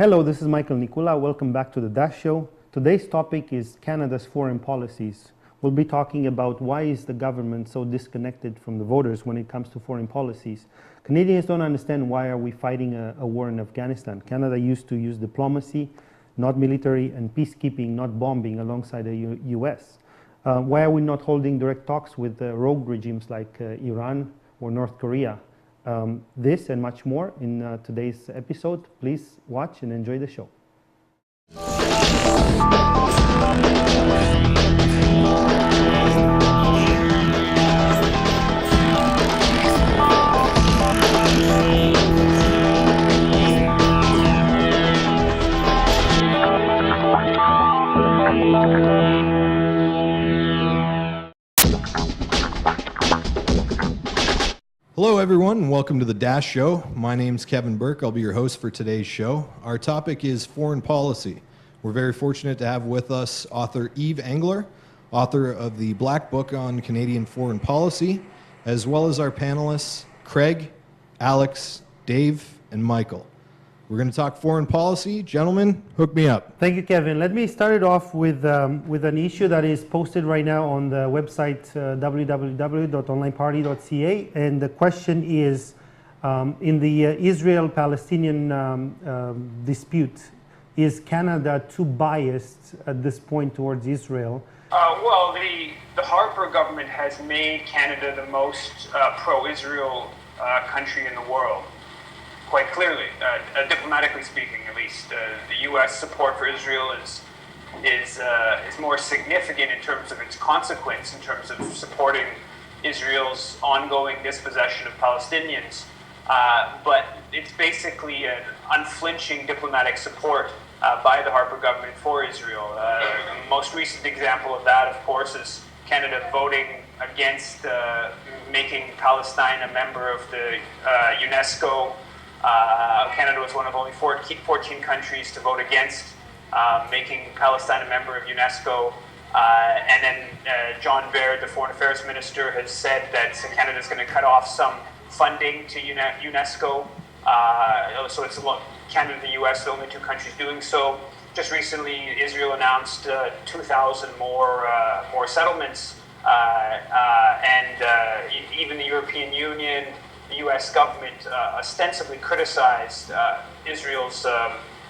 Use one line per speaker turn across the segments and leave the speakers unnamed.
Hello, this is Michael Nikula. Welcome back to the Dash Show. Today's topic is Canada's foreign policies. We'll be talking about why is the government so disconnected from the voters when it comes to foreign policies. Canadians don't understand why are we fighting a war in Afghanistan. Canada used to use diplomacy, not military, and peacekeeping, not bombing alongside the US. Why are we not holding direct talks with rogue regimes like Iran or North Korea? This and much more in today's episode. Please watch and enjoy the show.
Hello everyone and welcome to the Dash Show. My name's Kevin Burke. I'll be your host for today's show. Our topic is foreign policy. We're very fortunate to have with us author Eve Engler, author of the Black Book on Canadian Foreign Policy, as well as our panelists Craig, Alex, Dave, and Michael. We're going to talk foreign policy. Gentlemen, hook me up.
Thank you, Kevin. Let me start it off with an issue that is posted right now on the website www.onlineparty.ca, and the question is, in the Israel-Palestinian dispute, is Canada too biased at this point towards Israel?
Well, the Harper government has made Canada the most pro-Israel country in the world. Quite clearly, diplomatically speaking, at least, the U.S. support for Israel is more significant in terms of its consequence, in terms of supporting Israel's ongoing dispossession of Palestinians. But it's basically an unflinching diplomatic support by the Harper government for Israel. The most recent example of that, of course, is Canada voting against making Palestine a member of the UNESCO. Canada was one of only 14 countries to vote against making Palestine a member of UNESCO. And then John Baird, the Foreign Affairs Minister, has said that Canada is going to cut off some funding to UNESCO. So it's Canada and the US, the only two countries doing so. Just recently, Israel announced 2,000 more settlements. And even the European Union, the U.S. government ostensibly criticized Israel's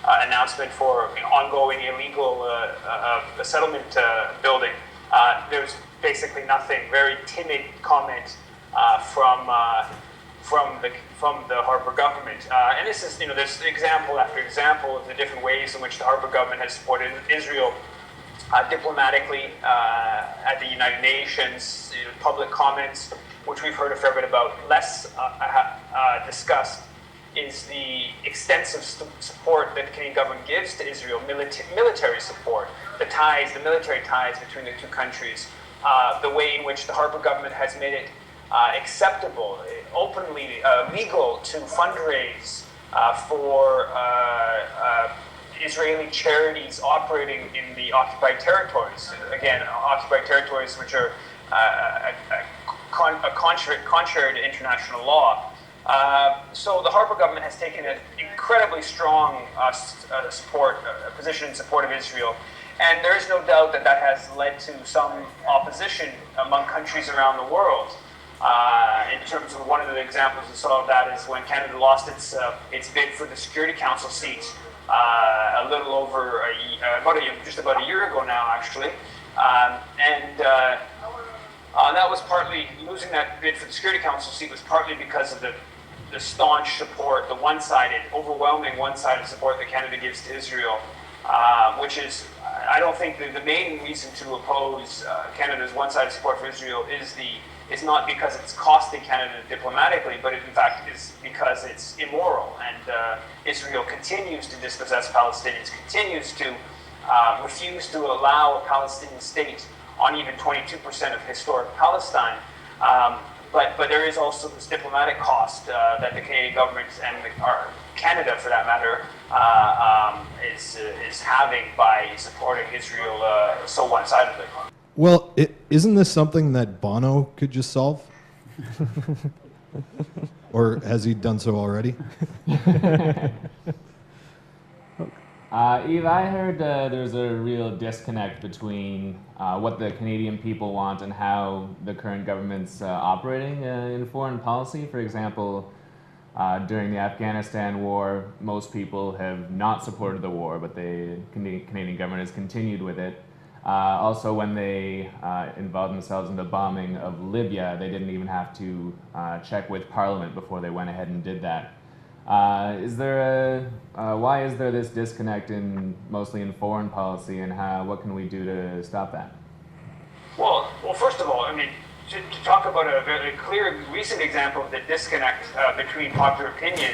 announcement for ongoing illegal settlement building. There's basically nothing. Very timid comment from the Harper government. And this is, there's example after example of the different ways in which the Harper government has supported Israel diplomatically at the United Nations, public comments, which we've heard a fair bit about. Less discussed is the extensive support that the Canadian government gives to Israel, military support, the military ties between the two countries, the way in which the Harper government has made it acceptable, openly legal to fundraise for Israeli charities operating in the occupied territories. Again, occupied territories which are contrary to international law. So the Harper government has taken an incredibly strong position in support of Israel. And there is no doubt that that has led to some opposition among countries around the world. In terms of one of the examples we saw of that is when Canada lost its bid for the Security Council seat a little over just about a year ago now, actually. That was partly, losing that bid for the Security Council seat was partly because of the staunch support, the overwhelming one-sided support that Canada gives to Israel, which is, I don't think the main reason to oppose Canada's one-sided support for Israel is not because it's costing Canada diplomatically, but in fact is because it's immoral, and Israel continues to dispossess Palestinians, continues to refuse to allow a Palestinian state on even 22% of historic Palestine. But there is also this diplomatic cost that the Canadian government and Canada, for that matter, is having by supporting Israel so one-sidedly.
Well, isn't this something that Bono could just solve? Or has he done so already?
Eve, I heard there's a real disconnect between what the Canadian people want and how the current government's operating in foreign policy. For example, during the Afghanistan war, most people have not supported the war, but the Canadian government has continued with it. Also, when they involved themselves in the bombing of Libya, they didn't even have to check with Parliament before they went ahead and did that. Why is there this disconnect mostly in foreign policy, and what can we do to stop that?
Well, first of all, I mean, to talk about a very clear recent example of the disconnect between popular opinion,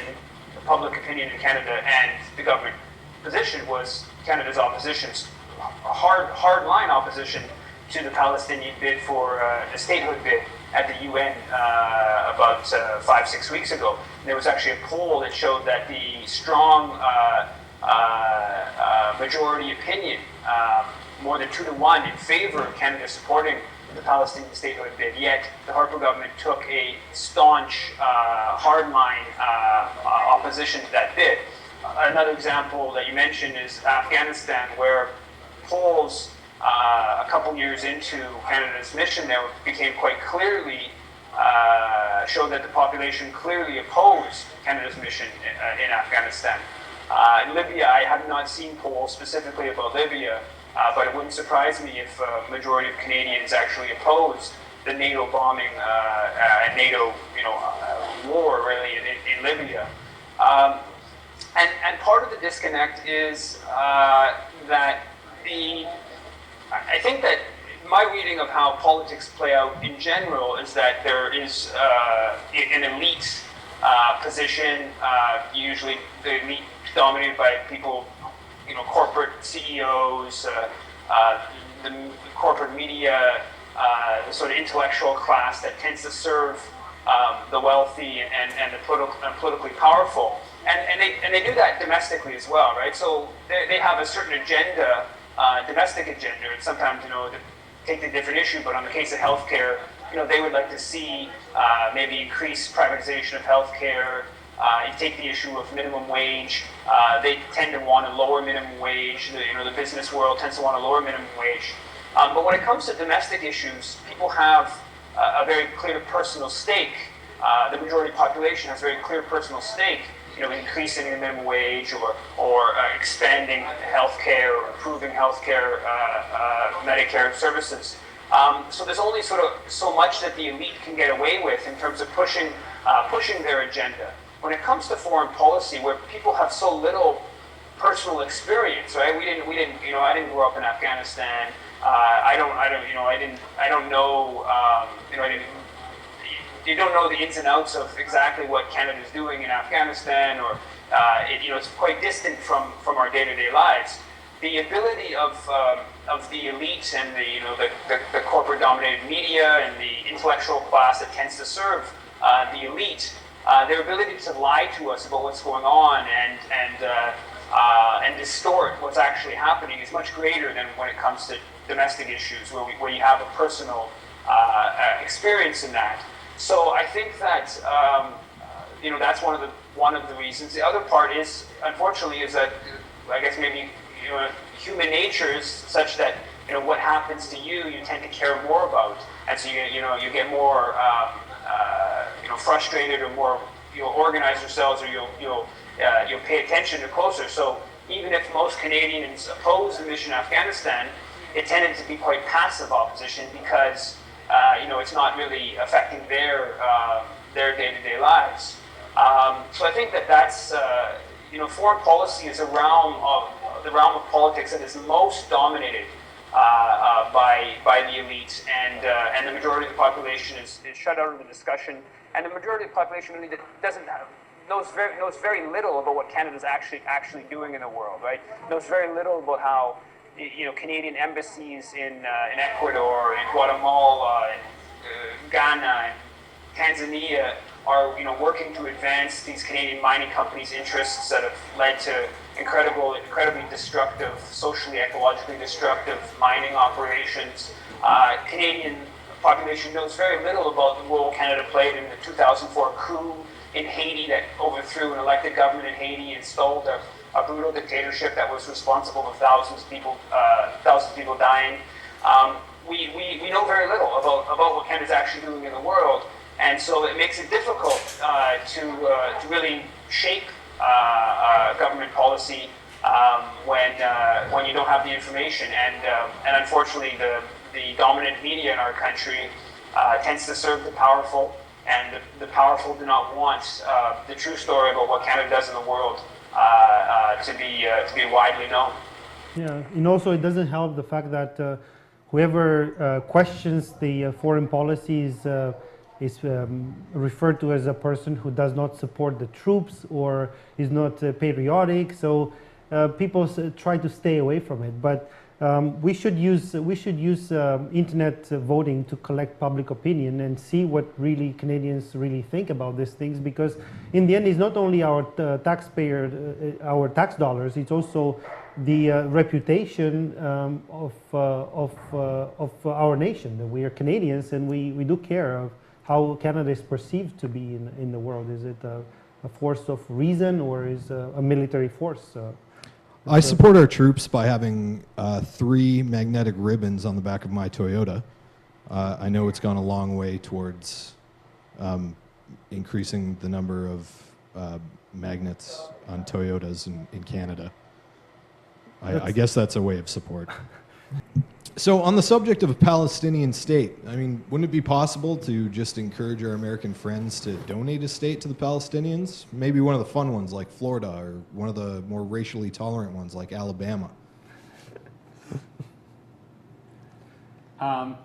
public opinion in Canada, and the government position was Canada's opposition's hard-line opposition to the Palestinian bid for a statehood bid at the UN about 5-6 weeks ago. And there was actually a poll that showed that the strong majority opinion, more than 2-1 in favor of Canada supporting the Palestinian statehood bid, yet the Harper government took a staunch, hardline opposition to that bid. Another example that you mentioned is Afghanistan, where polls a couple years into Canada's mission there became quite clearly, showed that the population clearly opposed Canada's mission in Afghanistan. In Libya, I have not seen polls specifically about Libya, but it wouldn't surprise me if a majority of Canadians actually opposed the NATO bombing and NATO, war really in Libya. And part of the disconnect is that I think that my reading of how politics play out in general is that there is an elite position, usually the elite dominated by people, corporate CEOs, the corporate media, the sort of intellectual class that tends to serve the wealthy and the politically powerful. And they do that domestically as well, right? So they have a certain agenda, domestic agenda, and sometimes, to take the different issue, but on the case of healthcare, they would like to see maybe increased privatization of healthcare. You take the issue of minimum wage, they tend to want a lower minimum wage. The business world tends to want a lower minimum wage. But when it comes to domestic issues, people have a very clear personal stake. The majority population has a very clear personal stake, increasing the minimum wage or expanding healthcare or improving healthcare, Medicare services. So there's only sort of so much that the elite can get away with in terms of pushing their agenda. When it comes to foreign policy, where people have so little personal experience, right? I didn't grow up in Afghanistan. You don't know the ins and outs of exactly what Canada's doing in Afghanistan, or it's quite distant from our day-to-day lives. The ability of the elite and the corporate-dominated media and the intellectual class that tends to serve the elite, their ability to lie to us about what's going on and distort what's actually happening is much greater than when it comes to domestic issues, where you have a personal experience in that. So I think that that's one of the reasons. The other part is, unfortunately, is that I guess maybe human nature is such that what happens to you tend to care more about, and so you get more frustrated, or more you'll organize yourselves, or you'll pay attention to closer. So even if most Canadians oppose the mission in Afghanistan, it tended to be quite passive opposition because it's not really affecting their day-to-day lives. So I think that's foreign policy is the realm of politics that is most dominated by the elite, and the majority of the population is shut out of the discussion. And the majority of the population really knows very little about what Canada's actually doing in the world, right? Knows very little about how Canadian embassies in Ecuador, in Guatemala, in Ghana, and Tanzania are working to advance these Canadian mining companies' interests that have led to incredibly destructive, socially, ecologically destructive mining operations. Canadian population knows very little about the role Canada played in the 2004 coup in Haiti that overthrew an elected government in Haiti, installed a a brutal dictatorship that was responsible for thousands of people dying. We know very little about what Canada's actually doing in the world, and so it makes it difficult to really shape government policy when you don't have the information. And unfortunately, the dominant media in our country tends to serve the powerful, and the powerful do not want the true story about what Canada does in the world to be widely known.
Yeah, and also it doesn't help the fact that whoever questions the foreign policies is referred to as a person who does not support the troops or is not patriotic. So people try to stay away from it. But we should use internet voting to collect public opinion and see what really Canadians really think about these things. Because in the end, it's not only our our tax dollars. It's also the reputation of our nation, that we are Canadians and we do care of how Canada is perceived to be in the world. Is it a force of reason, or is a military force?
I support our troops by having 3 magnetic ribbons on the back of my Toyota. I know it's gone a long way towards increasing the number of magnets on Toyotas in Canada. I guess that's a way of support. So on the subject of a Palestinian state, I mean, wouldn't it be possible to just encourage our American friends to donate a state to the Palestinians? Maybe one of the fun ones like Florida, or one of the more racially tolerant ones like Alabama.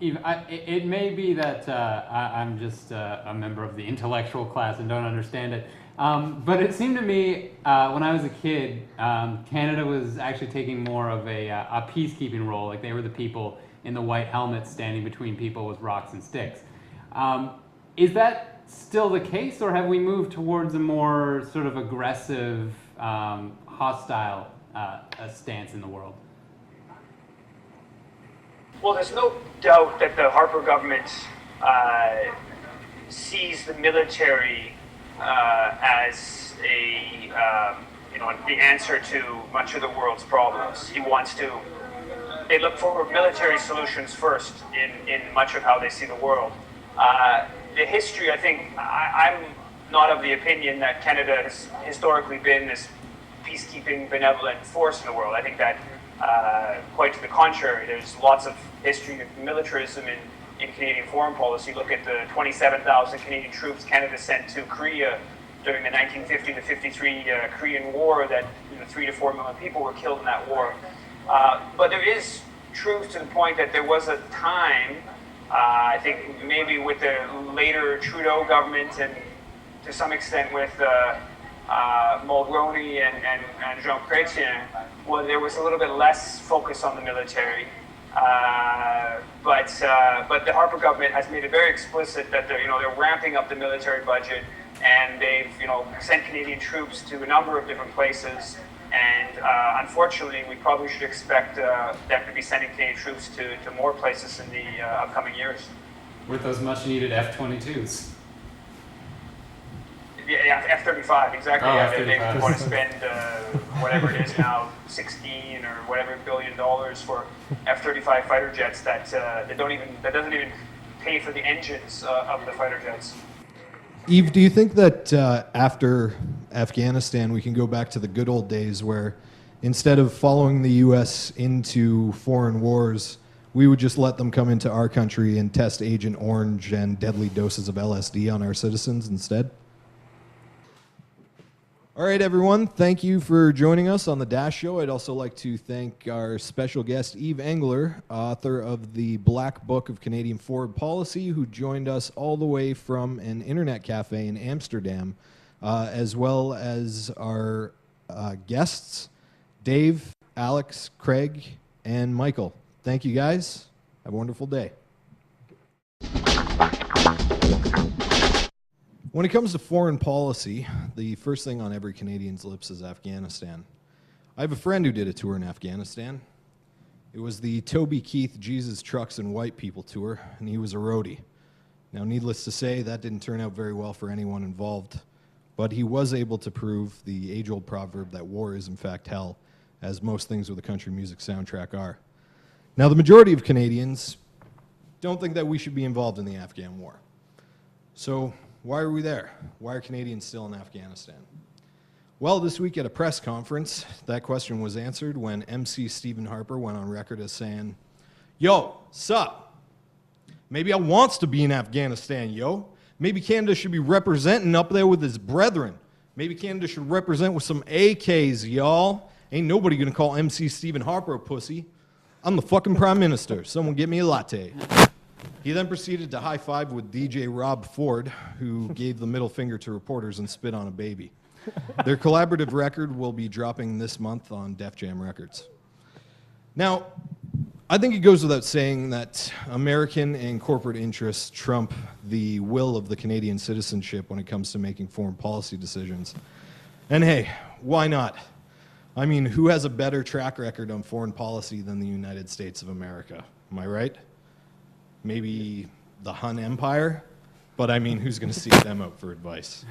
It may be that I'm just a member of the intellectual class and don't understand it. But it seemed to me when I was a kid, Canada was actually taking more of a peacekeeping role. Like they were the people in the white helmets standing between people with rocks and sticks. Is that still the case, or have we moved towards a more sort of aggressive, hostile stance in the world?
Well, there's no doubt that the Harper government sees the military as the answer to much of the world's problems. They look for military solutions first in much of how they see the world. The history, I think, I'm not of the opinion that Canada has historically been this peacekeeping, benevolent force in the world. I think that quite to the contrary, there's lots of history of militarism in Canadian foreign policy. Look at the 27,000 Canadian troops Canada sent to Korea during the 1950 to 53 Korean War, that 3 to 4 million people were killed in that war. But there is truth to the point that there was a time, I think maybe with the later Trudeau government and to some extent with Mulroney and Jean Chrétien, well, there was a little bit less focus on the military. But the Harper government has made it very explicit that they're ramping up the military budget, and they've sent Canadian troops to a number of different places. And unfortunately, we probably should expect them to be sending Canadian troops to more places in the upcoming years.
With those much-needed F-22s.
Yeah, F-35, exactly.
Oh,
yeah,
F-35.
they want to spend whatever it is now, $16 or whatever billion for F-35 fighter jets that doesn't even pay for the engines of the fighter jets.
Eve, do you think that after Afghanistan, we can go back to the good old days where instead of following the U.S. into foreign wars, we would just let them come into our country and test Agent Orange and deadly doses of LSD on our citizens instead? All right, everyone. Thank you for joining us on the Dash Show. I'd also like to thank our special guest, Eve Engler, author of the Black Book of Canadian Foreign Policy, who joined us all the way from an internet cafe in Amsterdam, as well as our guests, Dave, Alex, Craig, and Michael. Thank you, guys. Have a wonderful day. When it comes to foreign policy, the first thing on every Canadian's lips is Afghanistan. I have a friend who did a tour in Afghanistan. It was the Toby Keith Jesus Trucks and White People tour, and he was a roadie. Now, needless to say, that didn't turn out very well for anyone involved. but he was able to prove the age-old proverb that war is in fact hell, as most things with a country music soundtrack are. Now, the majority of Canadians don't think that we should be involved in the Afghan war. So why are we there? Why are Canadians still in Afghanistan? Well, this week at a press conference, that question was answered when MC Stephen Harper went on record as saying, "Yo, sup? Maybe I wants to be in Afghanistan, yo. Maybe Canada should be representing up there with his brethren. Maybe Canada should represent with some AKs, y'all. Ain't nobody gonna call MC Stephen Harper a pussy. I'm the fucking Prime Minister. Someone get me a latte." He then proceeded to high-five with DJ Rob Ford, who gave the middle finger to reporters and spit on a baby. Their collaborative record will be dropping this month on Def Jam Records. Now, I think it goes without saying that American and corporate interests trump the will of the Canadian citizenship when it comes to making foreign policy decisions. And hey, why not? I mean, who has a better track record on foreign policy than the United States of America? Am I right? Maybe the Hun Empire? But I mean, who's going to seek them out for advice?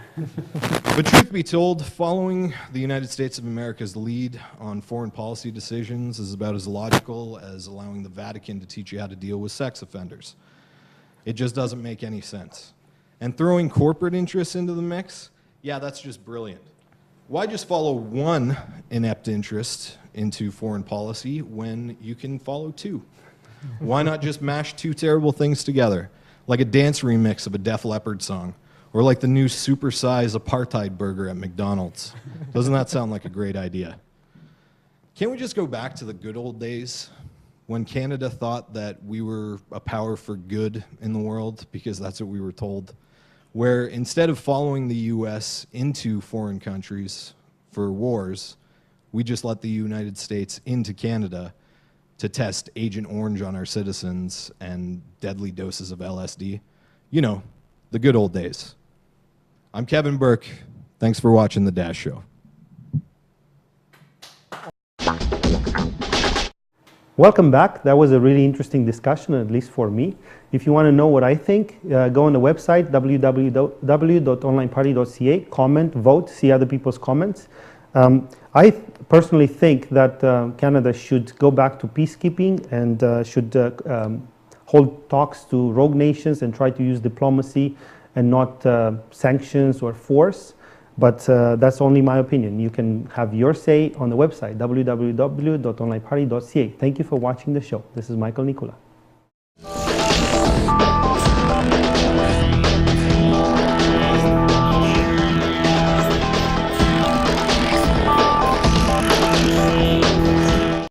But truth be told, following the United States of America's lead on foreign policy decisions is about as logical as allowing the Vatican to teach you how to deal with sex offenders. It just doesn't make any sense. And throwing corporate interests into the mix, yeah, that's just brilliant. Why just follow one inept interest into foreign policy when you can follow two? Why not just mash two terrible things together? Like a dance remix of a Def Leppard song, or like the new supersize apartheid burger at McDonald's. Doesn't that sound like a great idea? Can't we just go back to the good old days when Canada thought that we were a power for good in the world because that's what we were told, where instead of following the US into foreign countries for wars, we just let the United States into Canada to test Agent Orange on our citizens and deadly doses of LSD. You know, the good old days. I'm Kevin Burke. Thanks for watching The Dash Show.
Welcome back. That was a really interesting discussion, at least for me. If you want to know what I think, go on the website, www.onlineparty.ca, comment, vote, see other people's comments. I personally think that Canada should go back to peacekeeping and should hold talks to rogue nations and try to use diplomacy and not sanctions or force. But that's only my opinion. You can have your say on the website, www.onlineparty.ca. Thank you for watching the show. This is Michael Nicola.